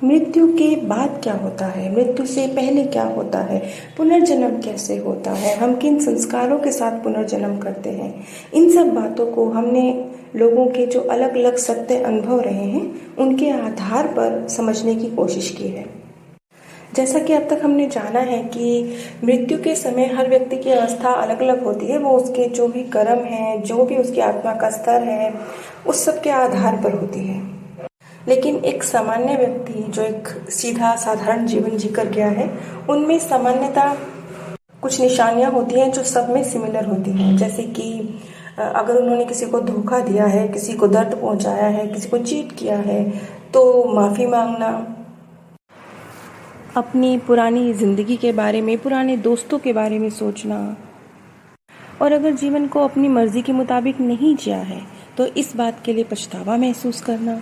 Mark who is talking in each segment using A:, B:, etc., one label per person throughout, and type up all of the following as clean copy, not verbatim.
A: मृत्यु के बाद क्या होता है, मृत्यु से पहले क्या होता है, पुनर्जन्म कैसे होता है, हम किन संस्कारों के साथ पुनर्जन्म करते हैं, इन सब बातों को हमने लोगों के जो अलग अलग सत्य अनुभव रहे हैं उनके आधार पर समझने की कोशिश की है। जैसा कि अब तक हमने जाना है कि मृत्यु के समय हर व्यक्ति की अवस्था अलग अलग होती है। वो उसके जो भी कर्म हैं, जो भी उसकी आत्मा का स्तर है, उस सब के आधार पर होती है। लेकिन एक सामान्य व्यक्ति जो एक सीधा साधारण जीवन जीकर गया है, उनमें सामान्यतः कुछ निशानियां होती हैं जो सब में सिमिलर होती हैं। जैसे कि अगर उन्होंने किसी को धोखा दिया है, किसी को दर्द पहुंचाया है, किसी को चीट किया है, तो माफ़ी मांगना, अपनी पुरानी ज़िंदगी के बारे में, पुराने दोस्तों के बारे में सोचना, और अगर जीवन को अपनी मर्जी के मुताबिक नहीं जिया है तो इस बात के लिए पछतावा महसूस करना।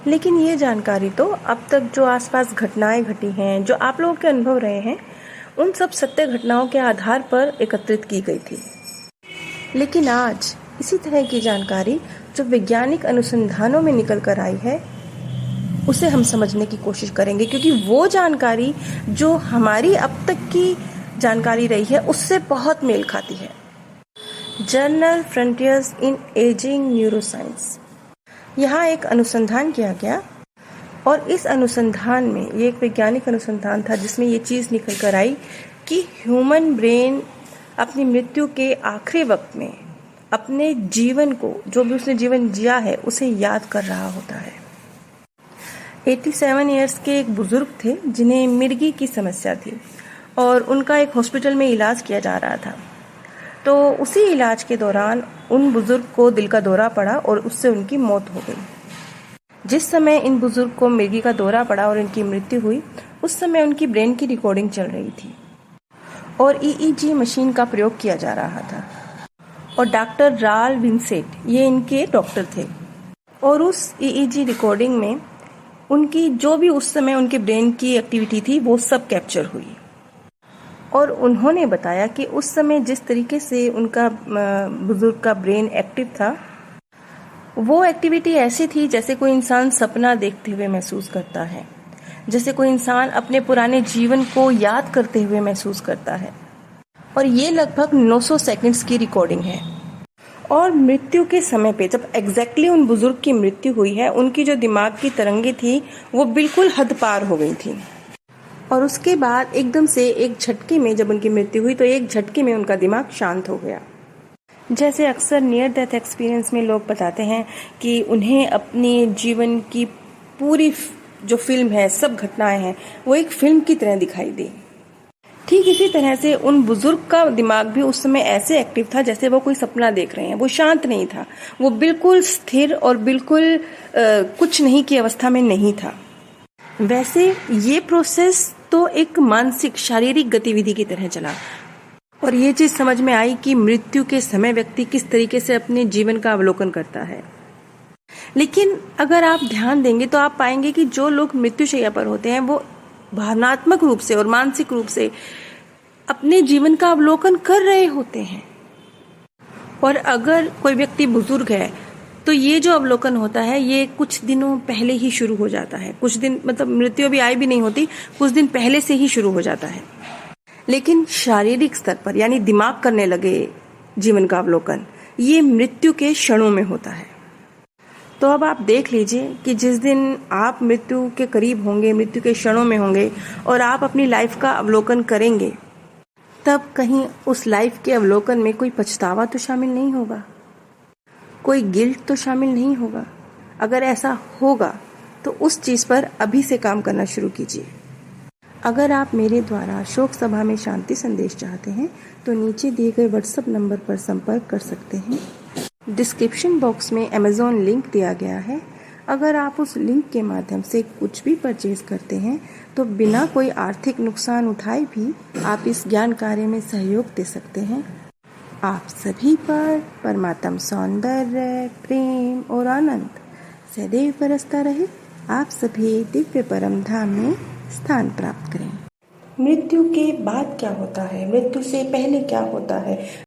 A: लेकिन ये जानकारी तो अब तक जो आसपास घटनाएं घटी हैं, जो आप लोगों के अनुभव रहे हैं, उन सब सत्य घटनाओं के आधार पर एकत्रित की गई थी। लेकिन आज इसी तरह की जानकारी जो वैज्ञानिक अनुसंधानों में निकल कर आई है, उसे हम समझने की कोशिश करेंगे, क्योंकि वो जानकारी जो हमारी अब तक की जानकारी रही है उससे बहुत मेल खाती है। जर्नल फ्रंटियर्स इन एजिंग न्यूरोसाइंस, यहाँ एक अनुसंधान किया गया और इस अनुसंधान में, ये एक वैज्ञानिक अनुसंधान था जिसमें ये चीज़ निकल कर आई कि ह्यूमन ब्रेन अपनी मृत्यु के आखिरी वक्त में अपने जीवन को, जो भी उसने जीवन जिया है, उसे याद कर रहा होता है। 87 इयर्स के एक बुजुर्ग थे जिन्हें मिर्गी की समस्या थी और उनका एक हॉस्पिटल में इलाज किया जा रहा था। तो उसी इलाज के दौरान उन बुजुर्ग को दिल का दौरा पड़ा और उससे उनकी मौत हो गई। जिस समय इन बुजुर्ग को मिर्गी का दौरा पड़ा और इनकी मृत्यु हुई, उस समय उनकी ब्रेन की रिकॉर्डिंग चल रही थी और ईईजी मशीन का प्रयोग किया जा रहा था। और डॉक्टर राल विंसेंट, ये इनके डॉक्टर थे, और उस ईईजी रिकॉर्डिंग में उनकी जो भी उस समय उनके ब्रेन की एक्टिविटी थी वो सब कैप्चर हुई। और उन्होंने बताया कि उस समय जिस तरीके से उनका बुजुर्ग का ब्रेन एक्टिव था, वो एक्टिविटी ऐसी थी जैसे कोई इंसान सपना देखते हुए महसूस करता है, जैसे कोई इंसान अपने पुराने जीवन को याद करते हुए महसूस करता है। और ये लगभग 900 सेकंड्स की रिकॉर्डिंग है। और मृत्यु के समय पे जब एग्जैक्टली उन बुजुर्ग की मृत्यु हुई है, उनकी जो दिमाग की तरंगे थी वो बिल्कुल हद पार हो गई थी। और उसके बाद एकदम से एक झटके में जब उनकी मृत्यु हुई, तो एक झटके में उनका दिमाग शांत हो गया। जैसे अक्सर नियर डेथ एक्सपीरियंस में लोग बताते हैं कि उन्हें अपने जीवन की पूरी जो फिल्म है, सब घटनाएं हैं, वो एक फिल्म की तरह दिखाई दी। ठीक इसी तरह से उन बुजुर्ग का दिमाग भी उस समय ऐसे एक्टिव था जैसे वो कोई सपना देख रहे हैं। वो शांत नहीं था, वो बिल्कुल स्थिर और बिल्कुल कुछ नहीं की अवस्था में नहीं था। वैसे ये प्रोसेस तो एक मानसिक शारीरिक गतिविधि की तरह चला और ये चीज समझ में आई कि मृत्यु के समय व्यक्ति किस तरीके से अपने जीवन का अवलोकन करता है। लेकिन अगर आप ध्यान देंगे तो आप पाएंगे कि जो लोग मृत्युशैया पर होते हैं वो भावनात्मक रूप से और मानसिक रूप से अपने जीवन का अवलोकन कर रहे होते हैं। और अगर कोई व्यक्ति बुजुर्ग है तो ये जो अवलोकन होता है ये कुछ दिनों पहले ही शुरू हो जाता है। कुछ दिन, मतलब मृत्यु अभी आई भी नहीं होती, कुछ दिन पहले से ही शुरू हो जाता है। लेकिन शारीरिक स्तर पर, यानी दिमाग करने लगे जीवन का अवलोकन, ये मृत्यु के क्षणों में होता है। तो अब आप देख लीजिए कि जिस दिन आप मृत्यु के करीब होंगे, मृत्यु के क्षणों में होंगे और आप अपनी लाइफ का अवलोकन करेंगे, तब कहीं उस लाइफ के अवलोकन में कोई पछतावा तो शामिल नहीं होगा, कोई गिल्ट तो शामिल नहीं होगा। अगर ऐसा होगा तो उस चीज़ पर अभी से काम करना शुरू कीजिए। अगर आप मेरे द्वारा शोक सभा में शांति संदेश चाहते हैं तो नीचे दिए गए व्हाट्सएप नंबर पर संपर्क कर सकते हैं। डिस्क्रिप्शन बॉक्स में अमेज़ॉन लिंक दिया गया है। अगर आप उस लिंक के माध्यम से कुछ भी परचेज करते हैं तो बिना कोई आर्थिक नुकसान उठाए भी आप इस ज्ञान कार्य में सहयोग दे सकते हैं। आप सभी पर परमात्म सौंदर्य, प्रेम और आनंद सदैव बरसता रहे। आप सभी दिव्य परम धाम में स्थान प्राप्त करें। मृत्यु के बाद क्या होता है, मृत्यु से पहले क्या होता है,